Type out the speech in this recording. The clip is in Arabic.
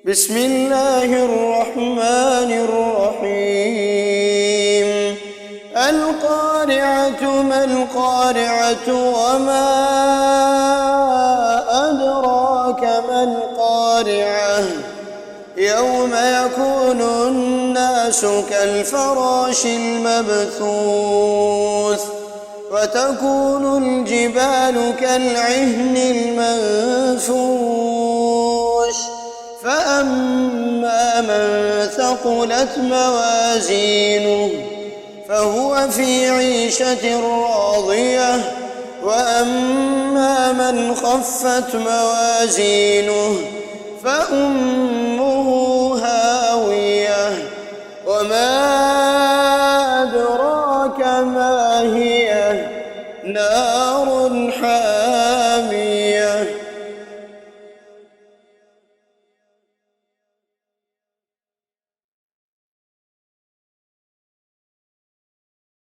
بسم الله الرحمن الرحيم القارعة ما القارعة وما أدراك ما القارعة يوم يكون الناس كالفراش المبثوث وتكون الجبال كالعهن المنفوش فأما من ثقلت موازينه فهو في عيشة راضية وأما من خفت موازينه فأمه